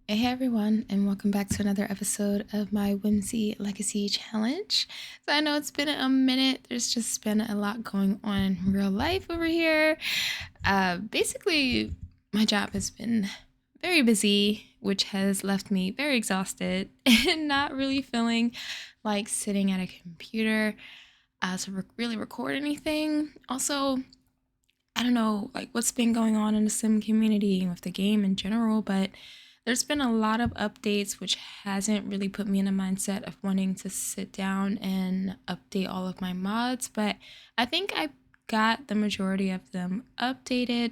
Hey everyone, and welcome back to another episode of my Whimsy Legacy Challenge. So I know it's been a minute. There's just been a lot going on in real life over here. Basically, my job has been very busy, which has left me very exhausted and not really feeling like sitting at a computer to really record anything. Also, I don't know like what's been going on in the sim community with the game in general, but there's been a lot of updates which hasn't really put me in a mindset of wanting to sit down and update all of my mods, but I think I got the majority of them updated.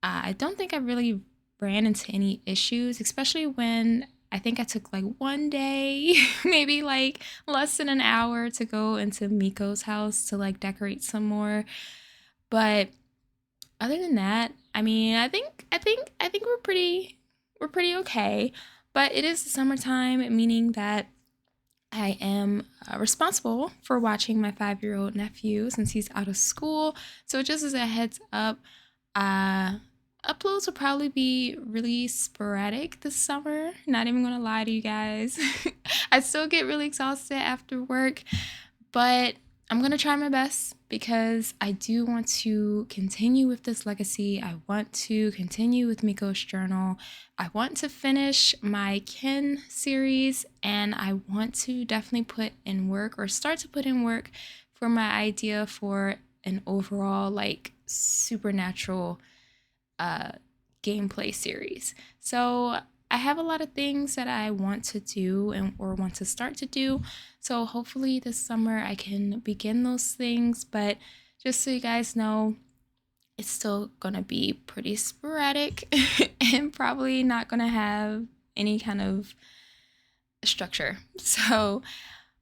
I don't think I really ran into any issues, especially when I think I took like one day, maybe like less than an hour to go into Miko's house to like decorate some more. But other than that, I mean, I think we're pretty okay. But it is the summertime, meaning that I am responsible for watching my 5-year-old nephew since he's out of school. So just as a heads up, uh, uploads will probably be really sporadic this summer. Not even gonna lie to you guys. I still get really exhausted after work, but I'm going to try my best because I do want to continue with this legacy. I want to continue with Miko's journal. I want to finish my Ken series, and I want to definitely put in work or start to put in work for my idea for an overall like supernatural uh, gameplay series. So I have a lot of things that I want to do and or want to start to do. So hopefully this summer I can begin those things. But just so you guys know, it's still gonna be pretty sporadic and probably not gonna have any kind of structure. So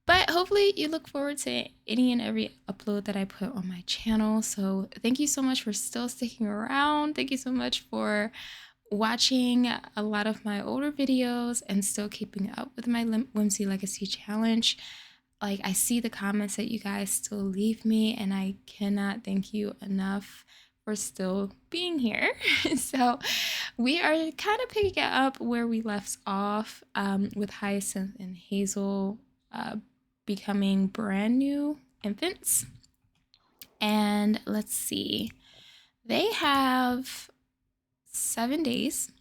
but hopefully you look forward to any and every upload that I put on my channel. So thank you so much for still sticking around. Thank you so much for watching a lot of my older videos and still keeping up with my Whimsy Legacy Challenge. Like, I see the comments that you guys still leave me, and I cannot thank you enough for still being here. So we are kind of picking up where we left off with Hyacinth and Hazel becoming brand new infants. And let's see, they have 7 days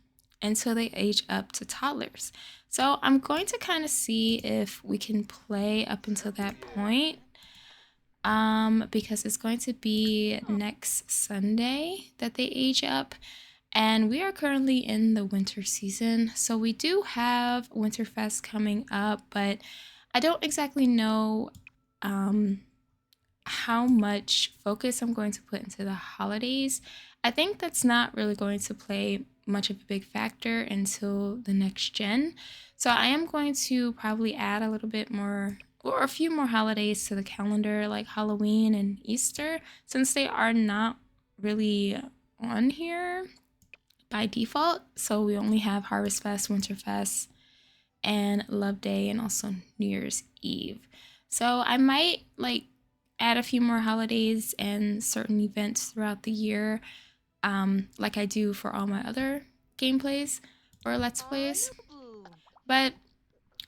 until they age up to toddlers. So I'm going to kind of see if we can play up until that point. Because it's going to be next Sunday that they age up. And we are currently in the winter season. So we do have Winterfest coming up, but I don't exactly know how much focus I'm going to put into the holidays. I think that's not really going to play much of a big factor until the next gen. So I am going to probably add a little bit more or a few more holidays to the calendar, like Halloween and Easter, since they are not really on here by default. So we only have Harvest Fest, Winterfest, and Love Day, and also New Year's Eve. So I might like add a few more holidays and certain events throughout the year, like I do for all my other gameplays or Let's Plays. But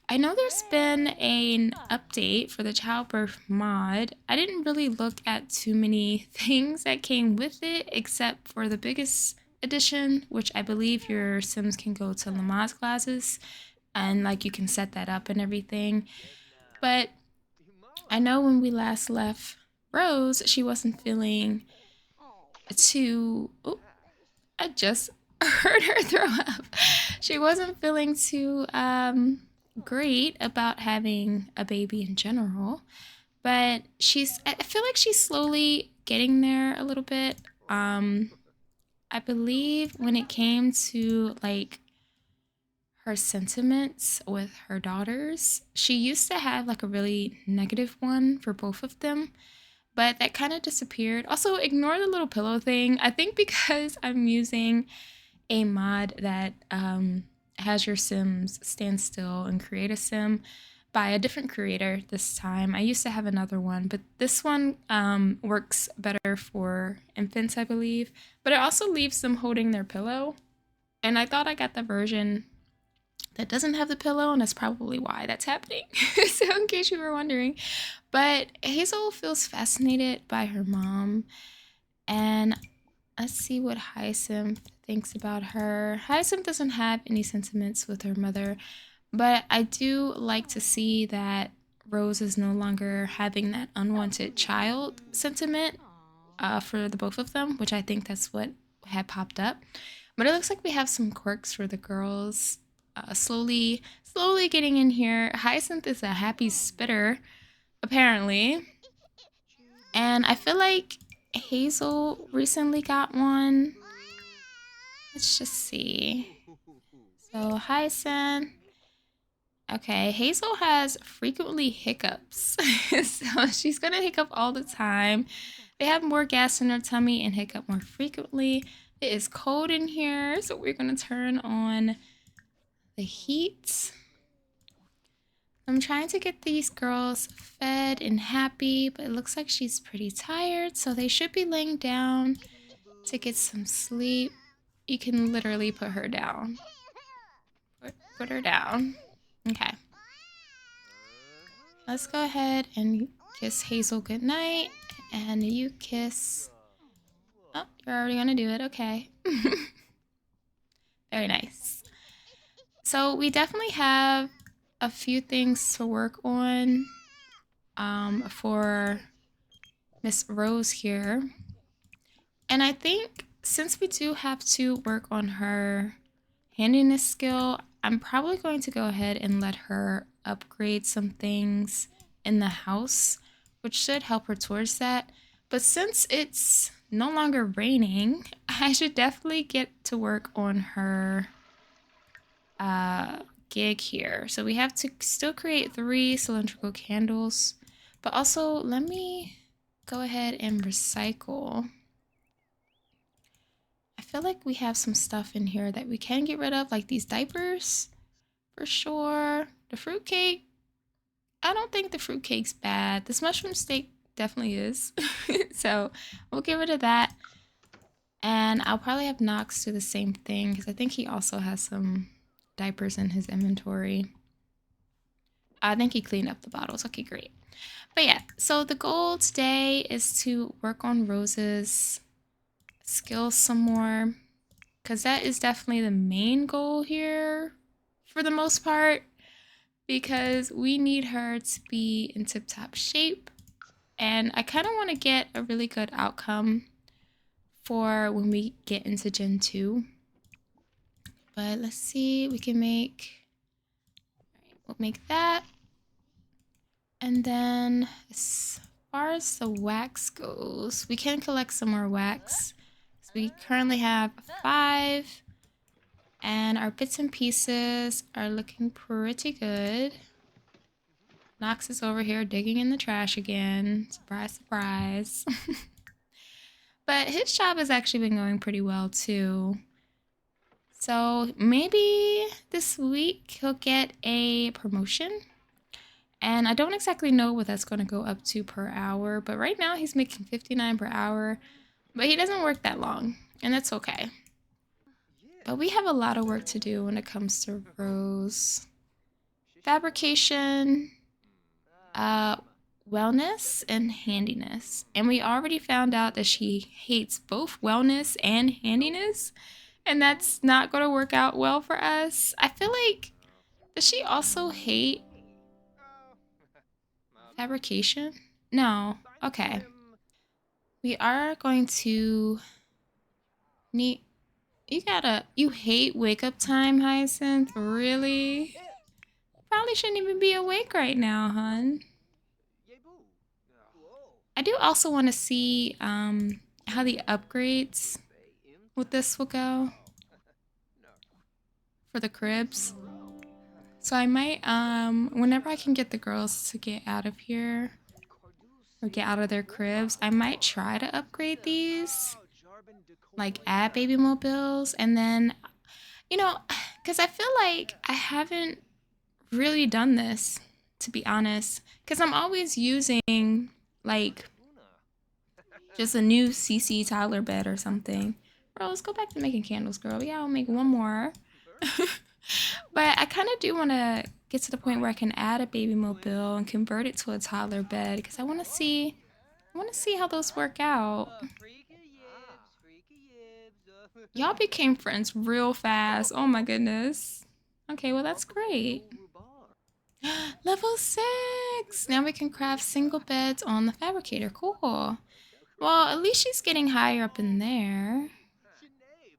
I know there's been an update for the childbirth mod. I didn't really look at too many things that came with it, except for the biggest addition, which I believe your Sims can go to Lamaze classes and like you can set that up and everything. But I know when we last left Rose, she wasn't feeling too. Oh, I just heard her throw up. She wasn't feeling too great about having a baby in general, but I feel like she's slowly getting there a little bit. I believe when it came to like her sentiments with her daughters, she used to have like a really negative one for both of them, but that kind of disappeared. Also, ignore the little pillow thing. I think because I'm using a mod that has your Sims stand still and create a Sim by a different creator this time. I used to have another one, but this one works better for infants, I believe. But it also leaves them holding their pillow. And I thought I got the version that doesn't have the pillow, and that's probably why that's happening. So in case you were wondering. But Hazel feels fascinated by her mom, and let's see what Hyacinth thinks about her. Hyacinth doesn't have any sentiments with her mother, but I do like to see that Rose is no longer having that unwanted child sentiment for the both of them, which I think that's what had popped up. But it looks like we have some quirks for the girls. Slowly getting in here. Hyacinth is a happy spitter, apparently. And I feel like Hazel recently got one. Let's just see. So Hyacinth. Okay, Hazel has frequently hiccups. So she's going to hiccup all the time. They have more gas in their tummy and hiccup more frequently. It is cold in here, so we're going to turn on the heat. I'm trying to get these girls fed and happy, but it looks like she's pretty tired, so they should be laying down to get some sleep. You can literally put her down. Put her down. Okay. Let's go ahead and kiss Hazel goodnight, and you kiss... Oh, you're already gonna do it. Okay. Very nice. So we definitely have a few things to work on for Miss Rose here. And I think since we do have to work on her handiness skill, I'm probably going to go ahead and let her upgrade some things in the house, which should help her towards that. But since it's no longer raining, I should definitely get to work on her gig here. So we have to still create 3 cylindrical candles, but also let me go ahead and recycle. I feel like we have some stuff in here that we can get rid of, like these diapers for sure. The fruitcake, I don't think the fruitcake's bad. This mushroom steak definitely is. So we'll get rid of that. And I'll probably have Knox do the same thing because I think he also has some diapers in his inventory. I think he cleaned up the bottles. Okay, great. But yeah, so the goal today is to work on Rose's skills some more, because that is definitely the main goal here for the most part, because we need her to be in tip-top shape, and I kind of want to get a really good outcome for when we get into Gen 2. But let's see, we can make, we'll make that. And then as far as the wax goes, we can collect some more wax. So we currently have 5, and our bits and pieces are looking pretty good. Knox is over here digging in the trash again. Surprise, surprise. But his job has actually been going pretty well too. So maybe this week he'll get a promotion. And I don't exactly know what that's going to go up to per hour, but right now he's making 59 per hour, but he doesn't work that long, and that's okay. But we have a lot of work to do when it comes to Rose. Fabrication, wellness, and handiness. And we already found out that she hates both wellness and handiness, and that's not going to work out well for us. I feel like, does she also hate fabrication? No. Okay. We are going to need... You hate wake up time, Hyacinth? Really? Probably shouldn't even be awake right now, hun. I do also want to see how the upgrades with this will go for the cribs. So I might, whenever I can get the girls to get out of here or get out of their cribs, I might try to upgrade these, like add baby mobiles, and then, you know, because I feel like I haven't really done this, to be honest, because I'm always using like just a new CC Tyler bed or something. Bro, let's go back to making candles, girl. Yeah, I'll make one more. But I kind of do want to get to the point where I can add a baby mobile and convert it to a toddler bed because I want to see how those work out. Y'all became friends real fast. Oh my goodness. Okay, well that's great. Level 6! Now we can craft single beds on the fabricator. Cool. Well, at least she's getting higher up in there.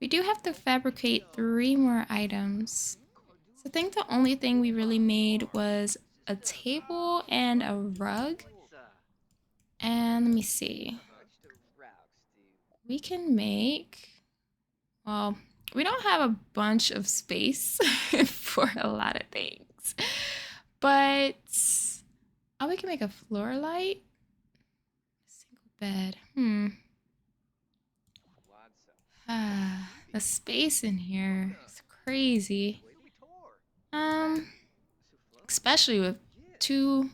We do have to fabricate 3 more items. So I think the only thing we really made was a table and a rug. And let me see. We can make... Well, we don't have a bunch of space for a lot of things. But... Oh, we can make a floor light. Single bed. The space in here is crazy. Especially with 2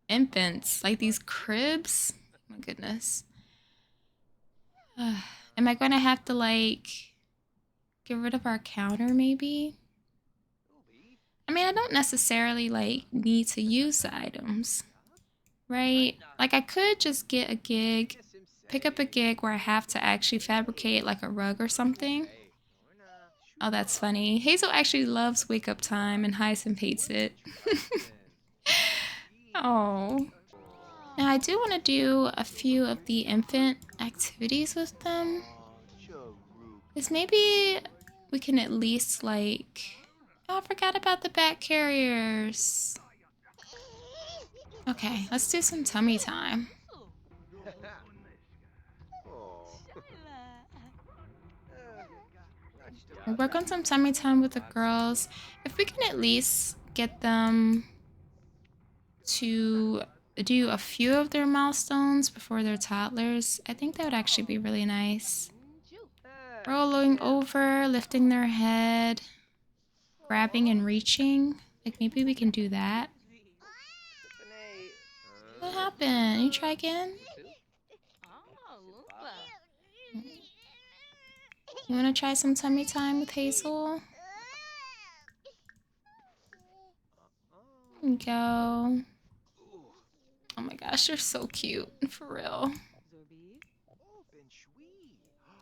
infants, like these cribs. Oh my goodness. Am I going to have to like get rid of our counter maybe? I mean, I don't necessarily like need to use the items, right? Like I could just get a gig, pick up a gig where I have to actually fabricate like a rug or something. Oh, that's funny. Hazel actually loves wake up time and Hyacinth hates it. Oh. Now I do want to do a few of the infant activities with them. Because maybe we can at least like... Oh, I forgot about the bat carriers. Okay, let's do some tummy time. We'll work on some tummy time with the girls. If we can at least get them to do a few of their milestones before they're toddlers, I think that would actually be really nice. Rolling over, lifting their head, grabbing and reaching. Like maybe we can do that. What happened? You try again? You want to try some tummy time with Hazel? There you go. Oh my gosh, you're so cute. For real.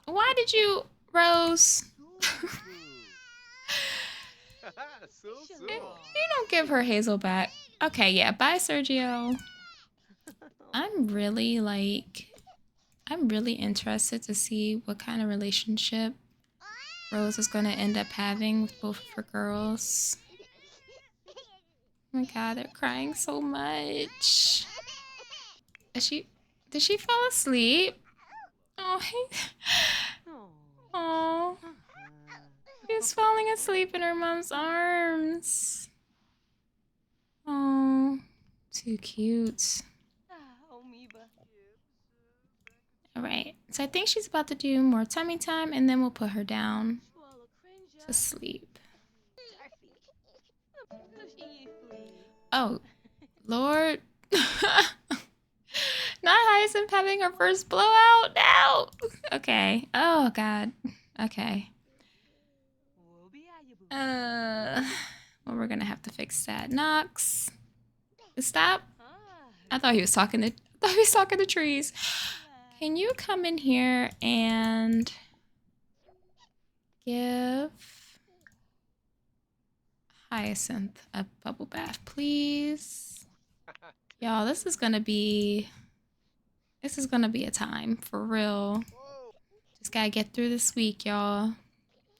Why did you... Rose? You don't give her Hazel back. Okay, yeah. Bye, Sergio. I'm really interested to see what kind of relationship Rose is going to end up having with both of her girls. Oh my god, they're crying so much. Did she fall asleep? Oh, hey. Oh. She's falling asleep in her mom's arms. Oh, too cute. Alright, so I think she's about to do more tummy time and then we'll put her down to sleep. Oh, Lord. Not Hyacinth having her first blowout? No! Okay. Oh, God. Okay. Well, we're gonna have to fix that. Nox. Stop. I thought he was talking to trees. Can you come in here and give Hyacinth a bubble bath, please? Y'all, this is gonna be a time for real. Just gotta get through this week, y'all.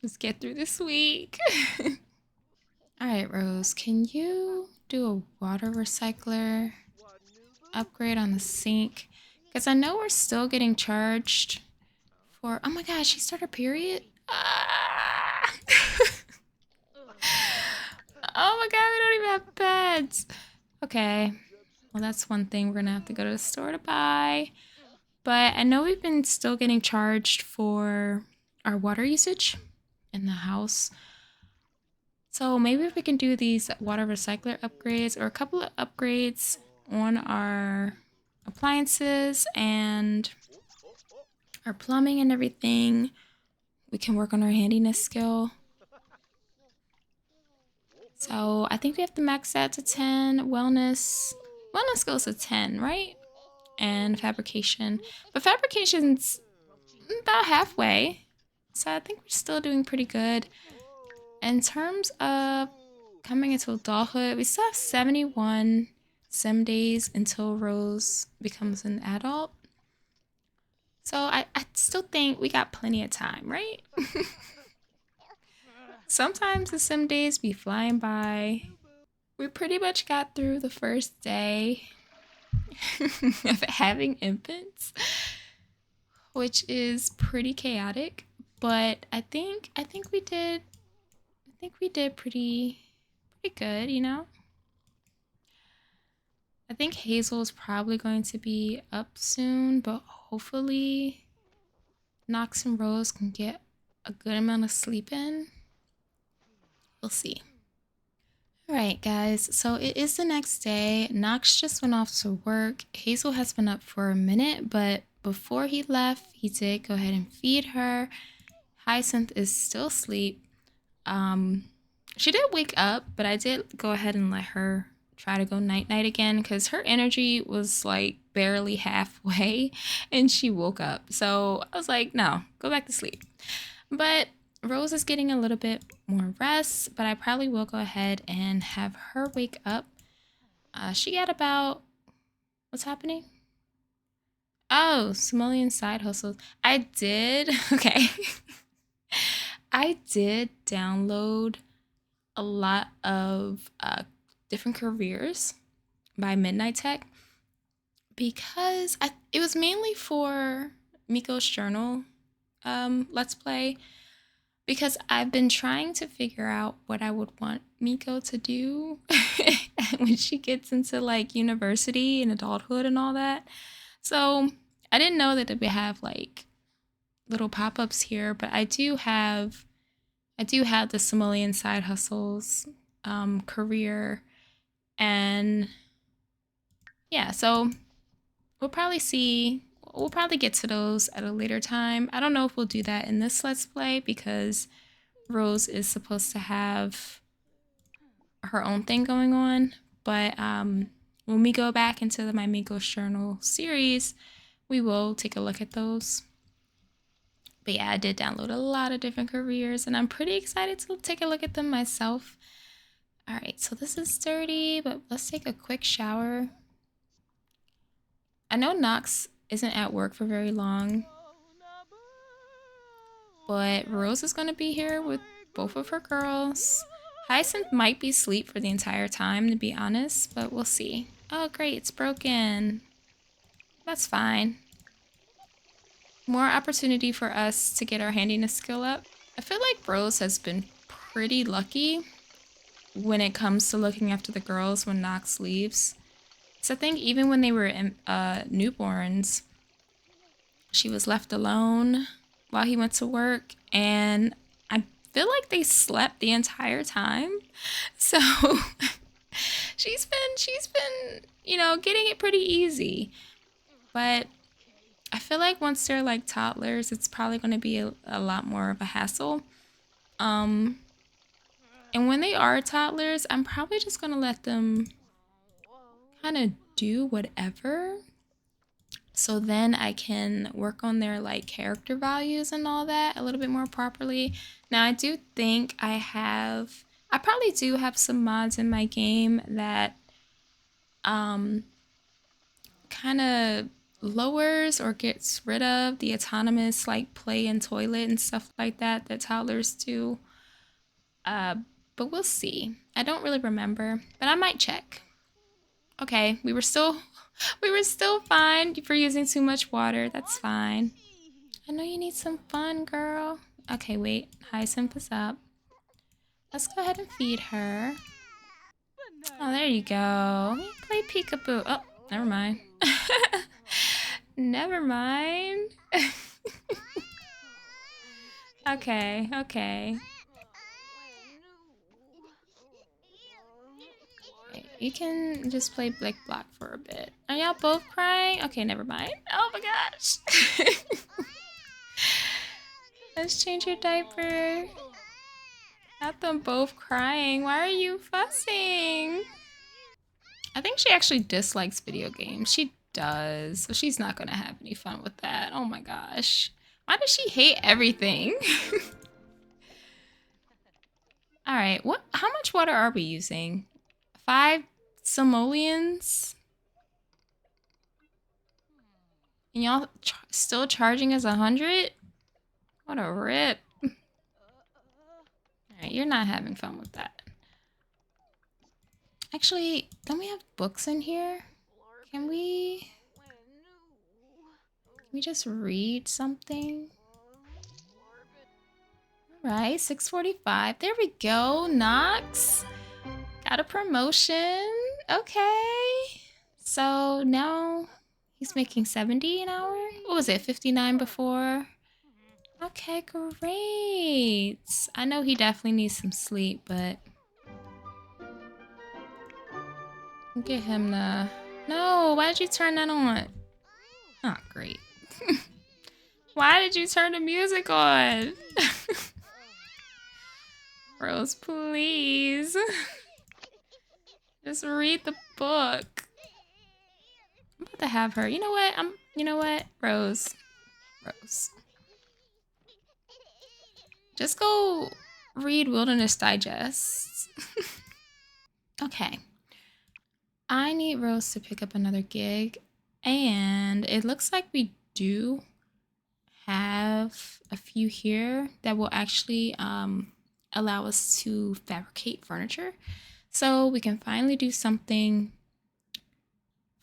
Let's get through this week. Alright, Rose, can you do a water recycler upgrade on the sink? Because I know we're still getting charged for... Oh my gosh, she started her period? Ah! Oh my god, we don't even have beds. Okay. Well, that's one thing we're going to have to go to the store to buy. But I know we've been still getting charged for our water usage in the house. So maybe if we can do these water recycler upgrades or a couple of upgrades on our appliances and our plumbing and everything, we can work on our handiness skill. So I think we have to max that to 10. Wellness goes to 10, right? And fabrication. But fabrication's about halfway. So I think we're still doing pretty good. In terms of coming into adulthood, we still have 71 sim days until Rose becomes an adult. So I still think we got plenty of time, right? Sometimes the sim days be flying by. We pretty much got through the first day of having infants, which is pretty chaotic, but I think we did pretty good, you know? I think Hazel is probably going to be up soon, but hopefully Knox and Rose can get a good amount of sleep in. We'll see. All right, guys, so it is the next day. Knox just went off to work. Hazel has been up for a minute, but before he left, he did go ahead and feed her. Hyacinth is still asleep. She did wake up, but I did go ahead and let her try to go night-night again because her energy was like barely halfway and she woke up. So I was like, no, go back to sleep. But Rose is getting a little bit more rest, but I probably will go ahead and have her wake up. She got about, what's happening? Oh, simoleon side hustles. I did, okay. I did download a lot of different careers by Midnight Tech because it was mainly for Miko's journal Let's Play, because I've been trying to figure out what I would want Miko to do when she gets into like university and adulthood and all that. So I didn't know that we have like little pop-ups here, but I do have the simoleon side hustles career, and yeah, so we'll probably get to those at a later time. I don't know if we'll do that in this Let's Play because Rose is supposed to have her own thing going on, but when we go back into my Miko's Journal series, we will take a look at those. But yeah, I did download a lot of different careers, and I'm pretty excited to take a look at them myself. All right, so this is dirty, but let's take a quick shower. I know Knox isn't at work for very long, but Rose is going to be here with both of her girls. Hyacinth might be asleep for the entire time, to be honest, but we'll see. Oh, great, it's broken. That's fine. More opportunity for us to get our handiness skill up. I feel like Rose has been pretty lucky when it comes to looking after the girls when Knox leaves. So I think even when they were newborns, she was left alone while he went to work, and I feel like they slept the entire time. So she's been, you know, getting it pretty easy. But I feel like once they're like toddlers, it's probably going to be a lot more of a hassle. And when they are toddlers, I'm probably just going to let them kind of do whatever. So then I can work on their like character values and all that a little bit more properly. Now I do think I probably do have some mods in my game that kind of lowers or gets rid of the autonomous like play and toilet and stuff like that toddlers do. But we'll see. I don't really remember, but I might check. Okay, we were still fine for using too much water. That's fine. I know you need some fun, girl. Okay, wait. Hyacinth is up. Let's go ahead and feed her. Oh, there you go. Play peekaboo. Oh, never mind. Never mind. Okay. You can just play Blick Block for a bit. Are y'all both crying? Okay, never mind. Oh my gosh. Let's change your diaper. Got them both crying. Why are you fussing? I think she actually dislikes video games. She does. So she's not going to have any fun with that. Oh my gosh. Why does she hate everything? All right. How much water are we using? 5 simoleons? And y'all still charging us 100? What a rip. All right, you're not having fun with that. Actually, don't we have books in here? Can we just read something? All right, 6:45. There we go, Knox. Got a promotion. Okay. So now he's making 70 an hour. What was it, 59 before? Okay, great. I know he definitely needs some sleep, but get him the... No, why did you turn that on? Oh, great. Why did you turn the music on? Rose, please. Just read the book. I'm about to have her. You know what? Rose. Just go read Wilderness Digest. Okay. I need Rose to pick up another gig, and it looks like we do have a few here that will actually allow us to fabricate furniture. So we can finally do something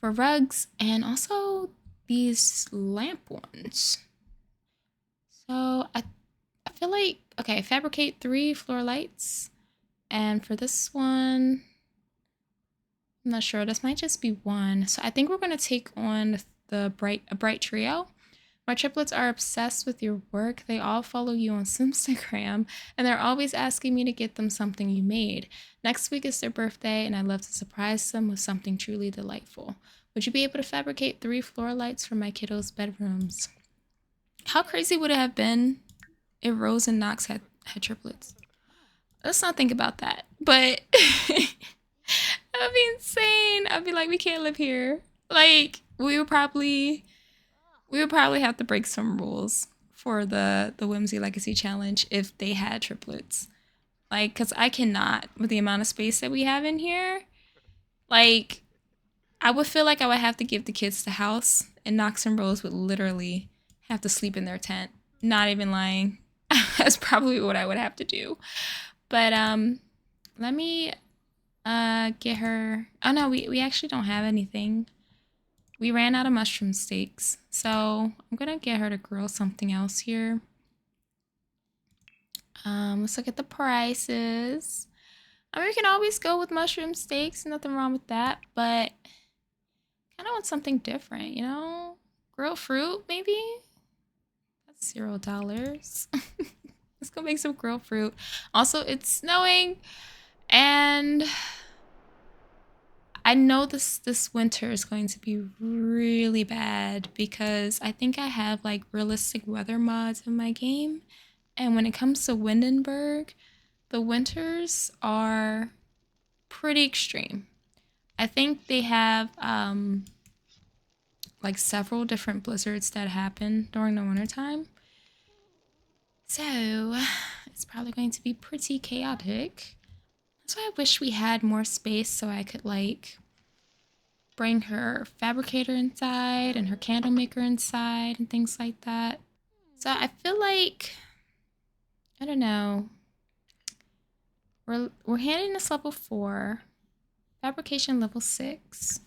for rugs and also these lamp ones. So I feel like, okay, fabricate 3 floor lights. And for this one, I'm not sure. This might just be 1. So I think we're going to take on a bright trio. My triplets are obsessed with your work. They all follow you on Instagram, and they're always asking me to get them something you made. Next week is their birthday, and I'd love to surprise them with something truly delightful. Would you be able to fabricate 3 floor lights for my kiddos' bedrooms? How crazy would it have been if Rose and Knox had triplets? Let's not think about that. But that would be insane. I'd be like, we can't live here. Like, we would probably have to break some rules for the Whimsy Legacy Challenge if they had triplets. Like, because I cannot, with the amount of space that we have in here. Like, I would feel like I would have to give the kids the house, and Knox and Rose would literally have to sleep in their tent. Not even lying. That's probably what I would have to do. But let me get her... Oh, no, we actually don't have anything. We ran out of mushroom steaks, so I'm going to get her to grill something else here. Let's look at the prices. I mean, we can always go with mushroom steaks, nothing wrong with that, but kind of want something different, you know? Grilled fruit, maybe? That's $0. Let's go make some grilled fruit. Also, it's snowing, and I know this winter is going to be really bad because I think I have like realistic weather mods in my game. And when it comes to Windenburg, the winters are pretty extreme. I think they have like several different blizzards that happen during the wintertime. So it's probably going to be pretty chaotic. That's why I wish we had more space so I could like bring her fabricator inside and her candle maker inside and things like that. So I feel like, I don't know, we're handing this level 4, fabrication level 6.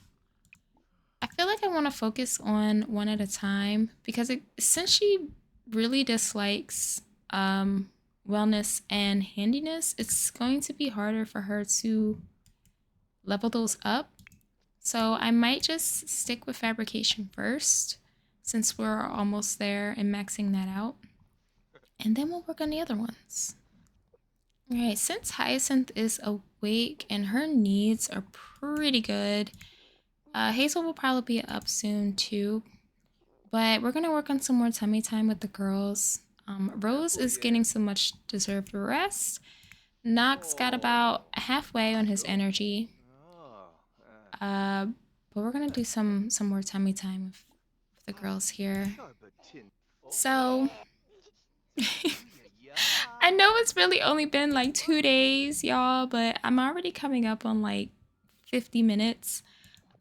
I feel like I want to focus on one at a time because since she really dislikes wellness and handiness, it's going to be harder for her to level those up. So I might just stick with fabrication first since we're almost there and maxing that out. And then we'll work on the other ones. All right, since Hyacinth is awake and her needs are pretty good, Hazel will probably be up soon too. But we're going to work on some more tummy time with the girls. Rose is getting so much deserved rest. Nox got about halfway on his energy. But we're gonna do some more tummy time with the girls here. So I know it's really only been like 2 days, y'all, but I'm already coming up on like 50 minutes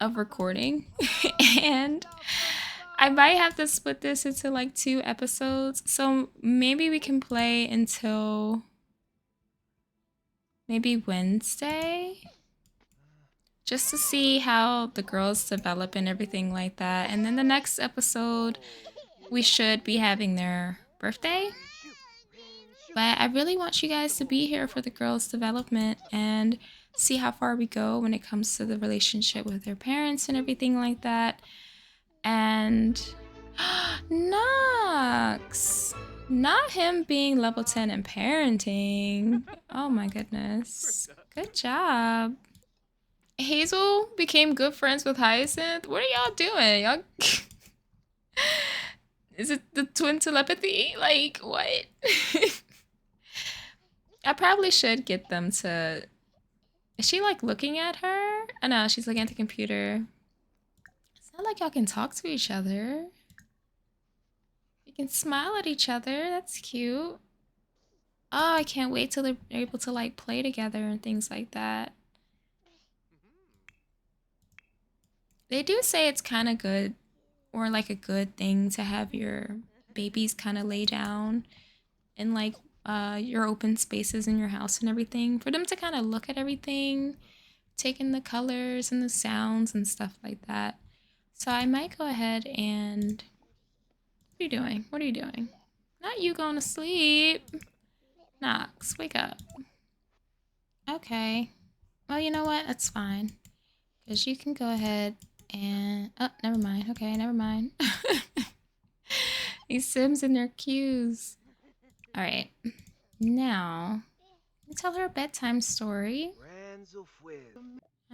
of recording. And I might have to split this into like 2 episodes. So maybe we can play until maybe Wednesday, just to see how the girls develop and everything like that. And then the next episode, we should be having their birthday. But I really want you guys to be here for the girls' development and see how far we go when it comes to the relationship with their parents and everything like that. And Nox! Not him being level 10 in parenting. Oh my goodness. Good job. Hazel became good friends with Hyacinth. What are y'all doing? Y'all... Is it the twin telepathy? Like, what? I probably should get them to... Is she, like, looking at her? Oh, no, she's looking at the computer. It's not like y'all can talk to each other. You can smile at each other. That's cute. Oh, I can't wait till they're able to, like, play together and things like that. They do say it's kind of good, or, like, a good thing to have your babies kind of lay down in, like, your open spaces in your house and everything, for them to kind of look at everything, take in the colors and the sounds and stuff like that. So I might go ahead and... What are you doing? What are you doing? Not you going to sleep. Nox, wake up. Okay. Well, you know what? That's fine. Because you can go ahead and... Oh, never mind. Okay, never mind. These Sims and their cues. Alright. Now, tell her a bedtime story.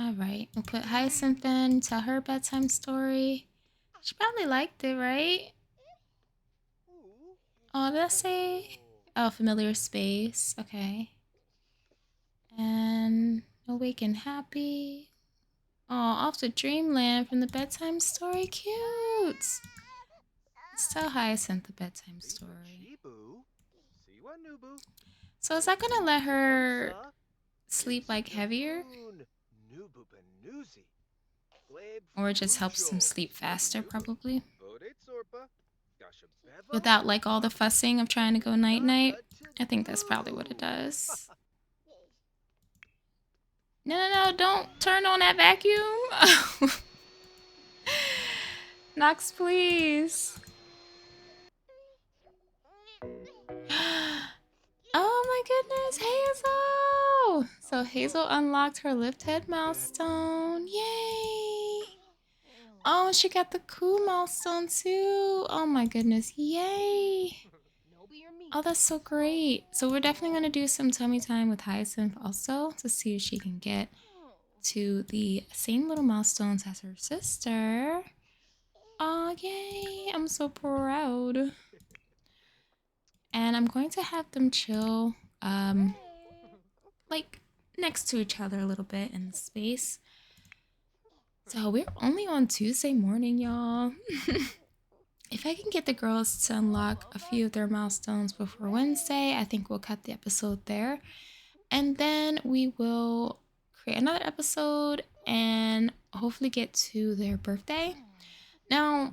Alright, we'll put Hyacinth in, tell her a bedtime story. She probably liked it, right? Oh, did I say? Oh, familiar space. Okay. And awake and happy. Oh, off to dreamland from the bedtime story. Cute. Let's tell Hyacinth the bedtime story. So is that gonna let her sleep like heavier? Or it just helps them sleep faster, probably? Without like all the fussing of trying to go night-night? I think that's probably what it does. No, don't turn on that vacuum. Nox, please. Oh my goodness, Hazel! So Hazel unlocked her lift head milestone. Yay! Oh, she got the �レ milestone too. Oh my goodness, yay! Oh, that's so great. So we're definitely going to do some tummy time with Hyacinth also to see if she can get to the same little milestones as her sister. Oh, yay! I'm so proud. And I'm going to have them chill, like, next to each other a little bit in the space. So we're only on Tuesday morning, y'all. If I can get the girls to unlock a few of their milestones before Wednesday, I think we'll cut the episode there. And then we will create another episode and hopefully get to their birthday. Now,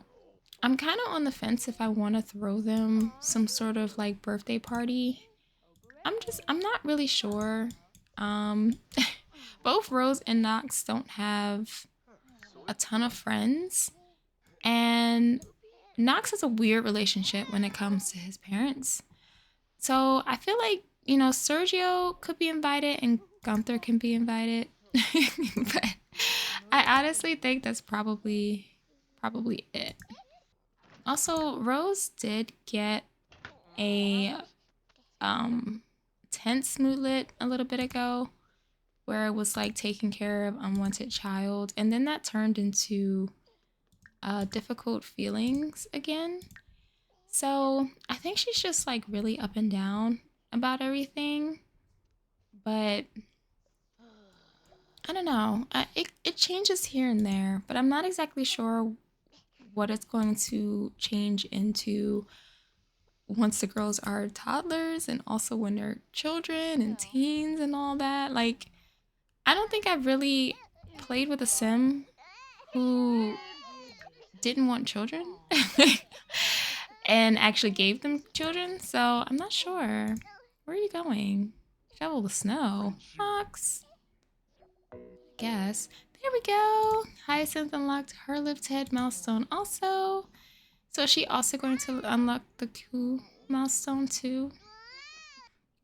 I'm kind of on the fence if I want to throw them some sort of like birthday party. I'm not really sure. Both Rose and Nox don't have a ton of friends, and Nox has a weird relationship when it comes to his parents. So I feel like, you know, Sergio could be invited and Gunther can be invited. But I honestly think that's probably it. Also, Rose did get a tense moodlet a little bit ago where it was like taking care of unwanted child, and then that turned into difficult feelings again. So I think she's just like really up and down about everything. but I don't know. It changes here and there, but I'm not exactly sure what it's going to change into once the girls are toddlers and also when they're children and teens and all that. Like, I don't think I've really played with a sim who didn't want children and actually gave them children, so I'm not sure. Where are you going? Shovel the snow. Fox. Guess. There we go. Hyacinth unlocked her lift head milestone also. So is she also going to unlock the coup milestone too?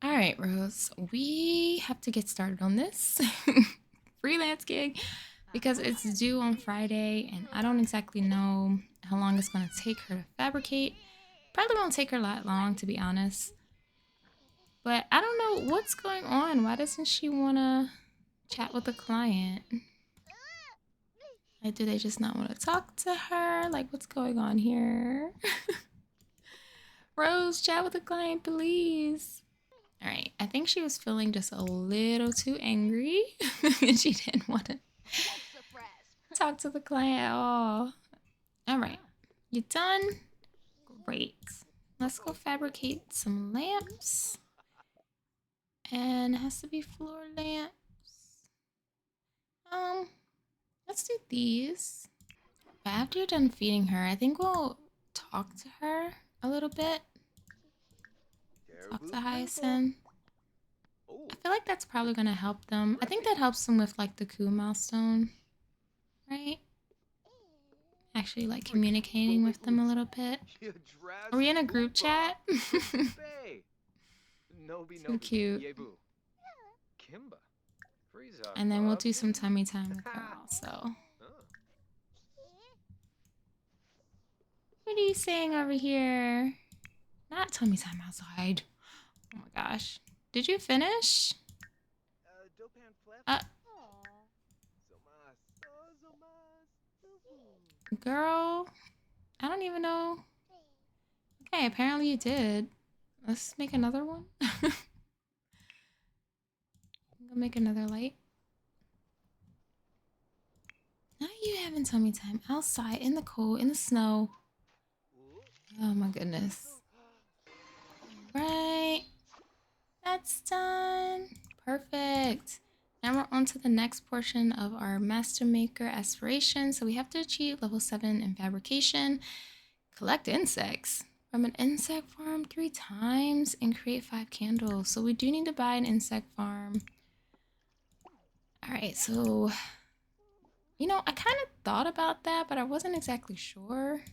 All right, Rose. We have to get started on this freelance gig because it's due on Friday and I don't exactly know how long it's going to take her to fabricate. Probably won't take her that long, to be honest. But I don't know what's going on. Why doesn't she want to chat with the client? Like, do they just not want to talk to her? Like, what's going on here? Rose, chat with the client, please. All right, I think she was feeling just a little too angry and she didn't want to talk to the client at all. All right, you done? Great. Let's go fabricate some lamps. And it has to be floor lamps. Let's do these. But after you're done feeding her, I think we'll talk to her a little bit. Talk to Hyacinth. I feel like that's probably gonna help them. I think that helps them with like the coup milestone, right? Actually, like communicating with them a little bit. Are we in a group chat? Too cute. And then we'll do some tummy time with her also. What are you saying over here? Not tummy time outside. Oh my gosh. Did you finish? Girl, I don't even know. Okay, apparently you did. Let's make another one. Go make another light. Now you having tummy time outside in the cold, in the snow. Oh my goodness. Right. That's done. Perfect. Now we're on to the next portion of our Master Maker aspiration. So we have to achieve level 7 in fabrication, collect insects from an insect farm 3 times, and create 5 candles. So we do need to buy an insect farm. All right, so, you know, I kind of thought about that, but I wasn't exactly sure.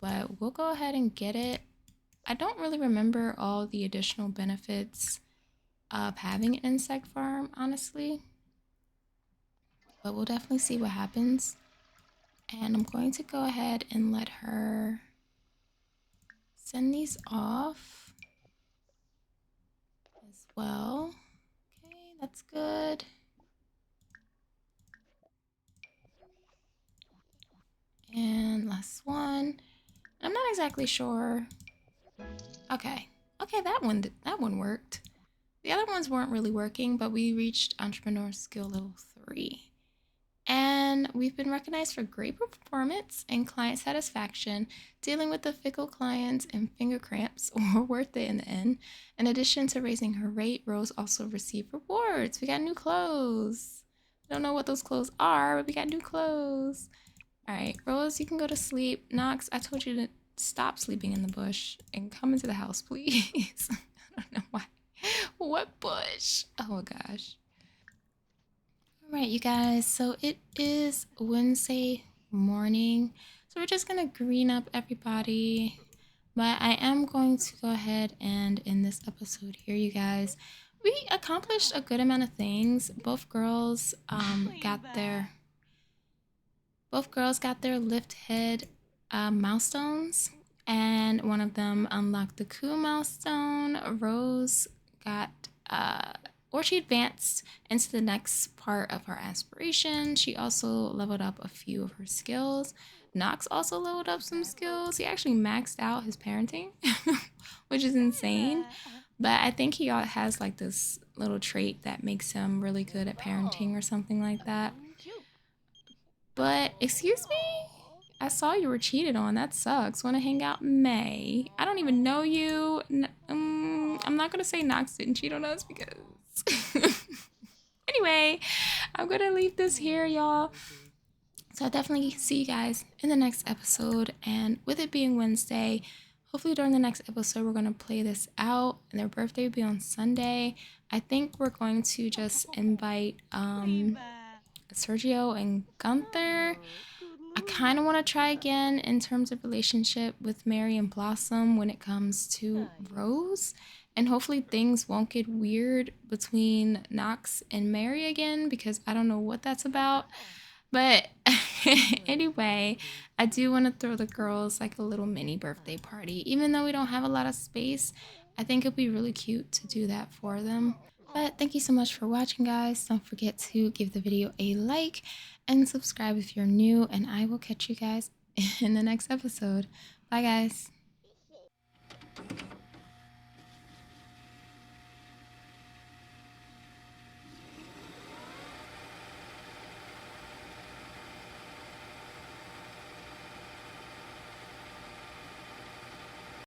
But we'll go ahead and get it. I don't really remember all the additional benefits of having an insect farm, honestly. But we'll definitely see what happens. And I'm going to go ahead and let her send these off as well. Okay, that's good. And last one. I'm not exactly sure. Okay, that one worked. The other ones weren't really working, but we reached entrepreneur skill level 3. And we've been recognized for great performance and client satisfaction, dealing with the fickle clients and finger cramps were worth it in the end. In addition to raising her rate, Rose also received rewards. We got new clothes. I don't know what those clothes are, but we got new clothes. All right, Rose, you can go to sleep. Knox, I told you to stop sleeping in the bush and come into the house, please. I don't know why. What bush? Oh my gosh. All right, you guys, so it is Wednesday morning, so we're just gonna green up everybody, but I am going to go ahead and end this episode here, you guys. We accomplished a good amount of things. Both girls got their lift head milestones, and one of them unlocked the coup milestone. Rose got she advanced into the next part of her aspiration. She also leveled up a few of her skills. Knox also leveled up some skills. He actually maxed out his parenting, which is insane. But I think he has like this little trait that makes him really good at parenting or something like that. But excuse me? I saw you were cheated on. That sucks. Want to hang out in May? I don't even know you. I'm not going to say Knox didn't cheat on us because... Anyway, I'm going to leave this here, y'all. So I'll definitely see you guys in the next episode. And with it being Wednesday, hopefully during the next episode, we're going to play this out. And their birthday will be on Sunday. I think we're going to just invite Sergio and Gunther. I kind of want to try again in terms of relationship with Mary and Blossom when it comes to Rose. And hopefully things won't get weird between Knox and Mary again because I don't know what that's about. But anyway, I do want to throw the girls like a little mini birthday party. Even though we don't have a lot of space, I think it'd be really cute to do that for them. But thank you so much for watching, guys. Don't forget to give the video a like and subscribe if you're new. And I will catch you guys in the next episode. Bye, guys.